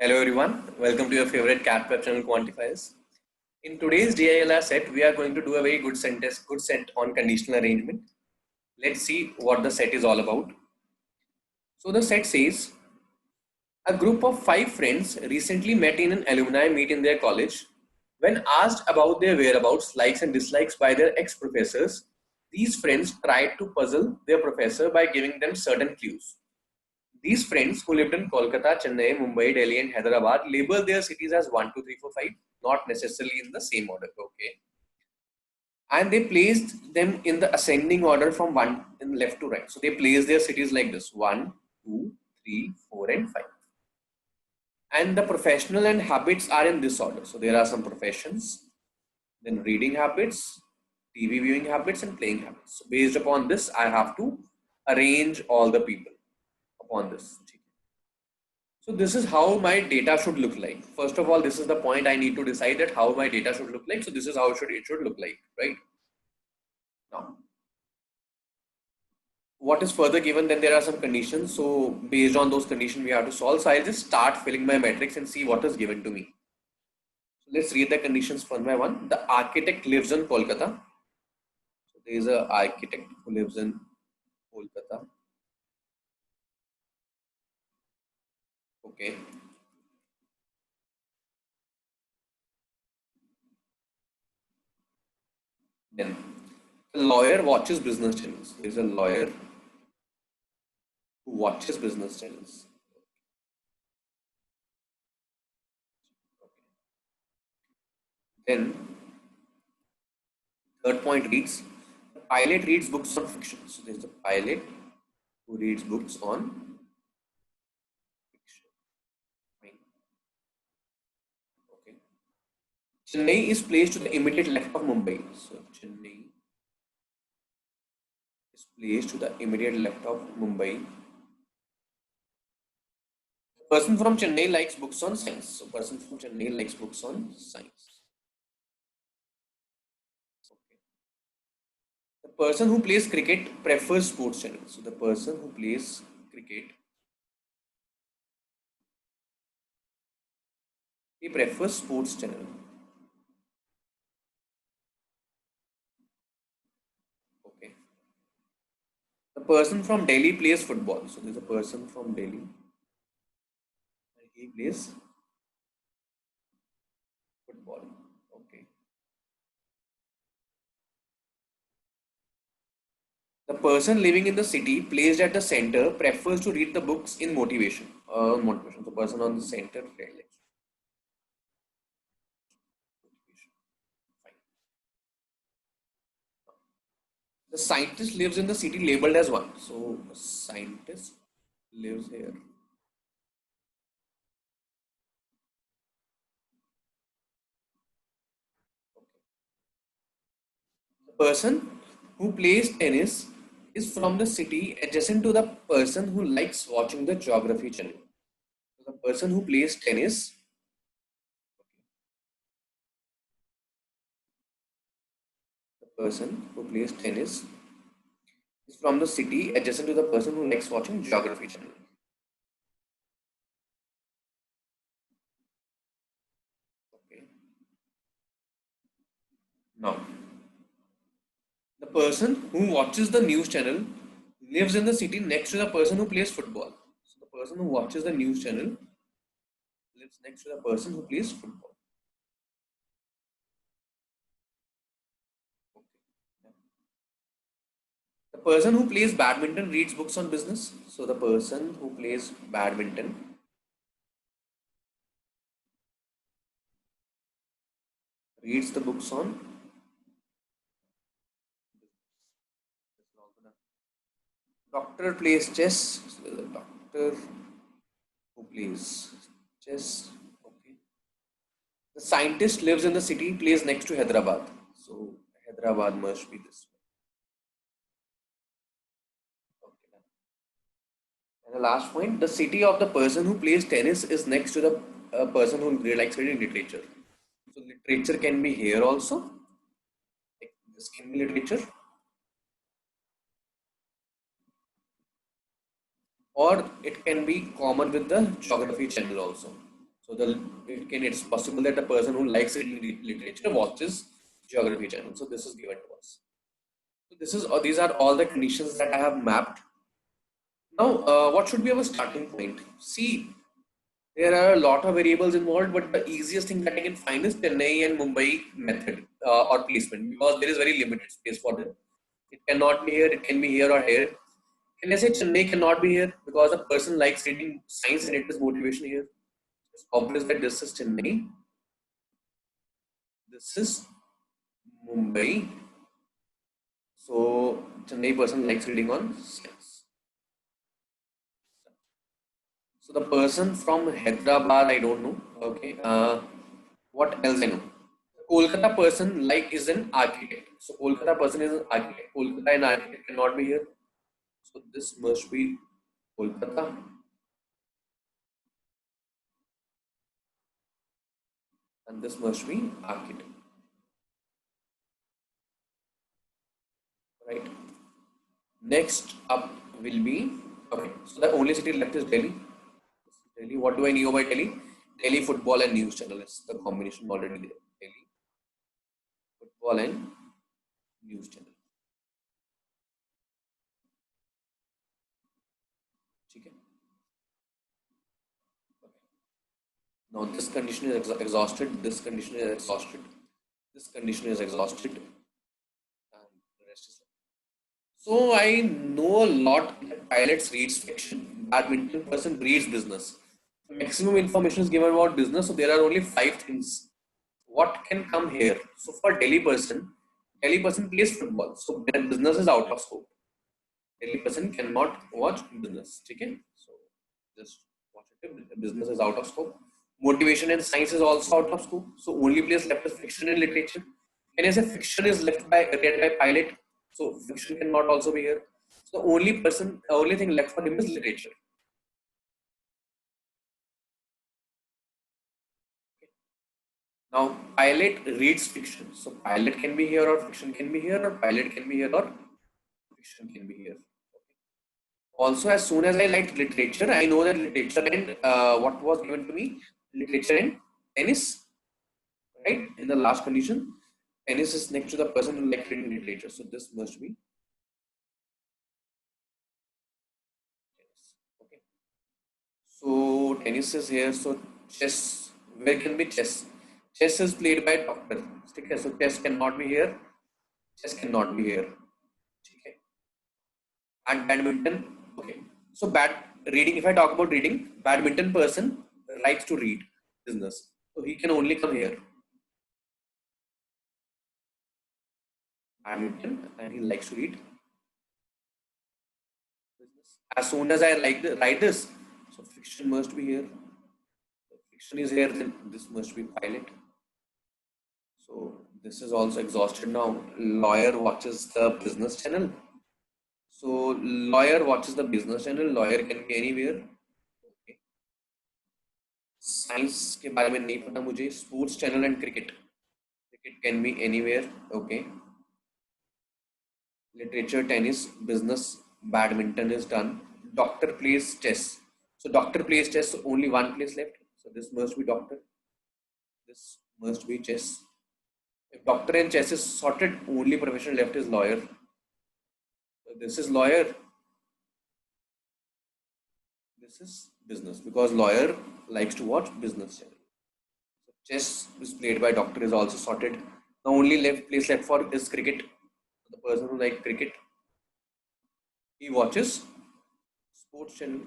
Hello everyone, welcome to your favorite cat prep channel Quantifiers. In today's DILR set, we are going to do a very good set on conditional arrangement. Let's see what the set is all about. So the set says, a group of 5 friends recently met in an alumni meet in their college. When asked about their whereabouts, likes and dislikes by their ex-professors, these friends tried to puzzle their professor by giving them certain clues. These friends who lived in Kolkata, Chennai, Mumbai, Delhi, and Hyderabad label their cities as 1, 2, 3, 4, 5, not necessarily in the same order. Okay. And they placed them in the ascending order from one in left to right. So they placed their cities like this 1, 2, 3, 4, and 5. And the professional and habits are in this order. So there are some professions, then reading habits, TV viewing habits, and playing habits. So based upon this, I have to arrange all the people upon this. So this is how my data should look like. First of all, this is the point I need to decide that how my data should look like. So this is how it should look like, right? Now, what is further given, then there are some conditions. So based on those conditions, we have to solve. So I'll just start filling my matrix and see what is given to me. So let's read the conditions one by one. The architect lives in Kolkata. So there is an architect who lives in Kolkata. Okay. Then the lawyer watches business channels. There is a lawyer who watches business channels. Then third point reads, the pilot reads books on fiction. So there's a pilot who reads books on fiction. Okay. Chennai is placed to the immediate left of Mumbai. So Chennai is placed to the immediate left of Mumbai. The person from Chennai likes books on science. So person from Chennai likes books on science. Okay. The person who plays cricket prefers sports channel. So the person who plays cricket, he prefers sports channel. Okay. The person from Delhi plays football. So there's a person from Delhi and he plays football. Okay. The person living in the city placed at the center prefers to read the books in motivation. Motivation. The person on the center likes motivation. Fine. The scientist lives in the city labeled as 1. So the scientist lives here. The person who plays tennis is from the city adjacent to the person who likes watching the geography channel. So the person who plays tennis, the person who plays tennis is from the city adjacent to the person who likes watching geography channel. Okay. Now, the person who watches the news channel lives in the city next to the person who plays football. So the person who watches the news channel lives next to the person who plays football. Okay. The person who plays badminton reads books on business. So the person who plays badminton reads the books on doctor plays chess. So the doctor who plays chess. Okay. The scientist lives in the city, plays next to Hyderabad. So Hyderabad must be this one. Okay. And the last point, the city of the person who plays tennis is next to the person who likes reading literature. So literature can be here also. Like this can be literature, or it can be common with the geography channel also. So it's possible that the person who likes reading literature watches geography channel. So this is given to us. So these are all the conditions that I have mapped. Now, what should be our starting point? See, there are a lot of variables involved, but the easiest thing that I can find is Chennai and Mumbai method or placement, because there is very limited space for them. It cannot be here, it can be here or here. Can I say Chennai cannot be here because a person likes reading science and it is motivation here? It's obvious that this is Chennai, this is Mumbai. So Chennai person likes reading on science. So the person from Hyderabad, I don't know. Okay. What else I know? Kolkata person is an architect. So Kolkata person is an architect. Kolkata and architect cannot be here. So this must be Kolkata. And this must be architect. Right. Next up will be, okay. So the only city left is Delhi. Delhi. What do I know about Delhi? Delhi football and news channel is the combination already there. Delhi football and news channel. Okay. Now this condition is exhausted. This condition is exhausted. This condition is exhausted. And the rest is. So I know a lot that pilots reads fiction. Badminton person reads business. Maximum information is given about business. So there are only 5 things. What can come here? So for Delhi person plays football. So their business is out of scope. Delhi person cannot watch business. Okay? So just watch it. Business is out of scope. Motivation and science is also out of scope. So only place left is fiction and literature. And as a fiction is read by pilot, so fiction cannot also be here. So only thing left for him is literature. Now pilot reads fiction. So pilot can be here or fiction can be here, or pilot can be here or fiction can be here. Also, as soon as I liked literature, I know that literature and what was given to me, literature and tennis, right? In the last condition, tennis is next to the person who likes reading literature. So this must be tennis. Okay. So tennis is here. So chess, where can be chess? Chess is played by doctor. Okay. So chess cannot be here. Chess cannot be here. Okay. And badminton. Okay. So reading. If I talk about reading, badminton person likes to read business. So he can only come here. Badminton, and he likes to read business. As soon as I write this, so fiction must be here. If fiction is here, then this must be pilot. So this is also exhausted now. Lawyer watches the business channel. So lawyer watches the business channel. Lawyer can be anywhere. Okay. Science के बारे में नहीं पता मुझे. Sports channel and cricket. Cricket can be anywhere. Okay. Literature, tennis, business, badminton is done. Doctor plays chess. So doctor plays chess. So only one place left. So this must be doctor. This must be chess. If doctor and chess is sorted, only profession left is lawyer. So this is lawyer. This is business, because lawyer likes to watch business channel. So chess is played by doctor is also sorted. The only place left for is cricket. The person who likes cricket, he watches sports channel.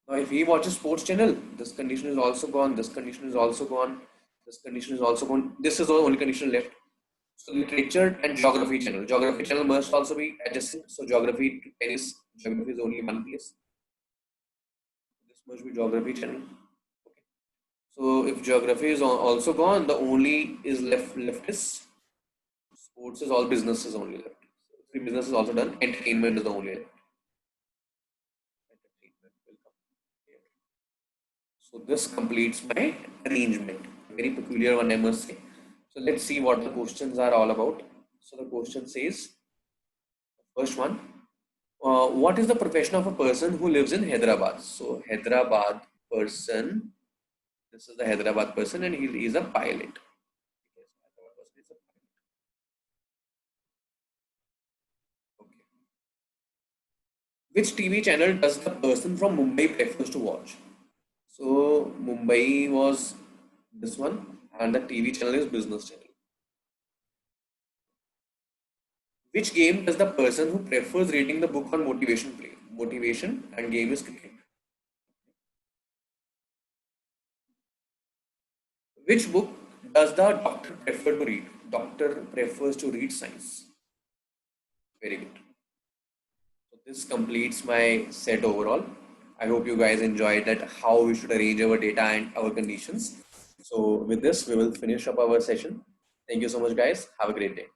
Now, if he watches sports channel, this condition is also gone. This condition is also gone. This condition is also gone. This is the only condition left. So literature and geography channel. Geography channel must also be adjacent. So geography to tennis, geography is only one place. This must be geography channel. Okay. So if geography is also gone, the only is left is sports is all businesses only left. So three businesses also done. Entertainment is the only left. Entertainment will come here. So this completes my arrangement. Very peculiar one, I must say. So let's see what the questions are all about. So the question says, first one, what is the profession of a person who lives in Hyderabad? So Hyderabad person This is the Hyderabad person, and he is a pilot. Okay. Which TV channel does the person from Mumbai prefers to watch? So Mumbai was this one, and the TV channel is Business Channel. Which game does the person who prefers reading the book on motivation play? Motivation and game is cricket. Which book does the doctor prefer to read? Doctor prefers to read science. Very good. So this completes my set overall. I hope you guys enjoyed that, how we should arrange our data and our conditions. So with this, we will finish up our session. Thank you so much, guys. Have a great day.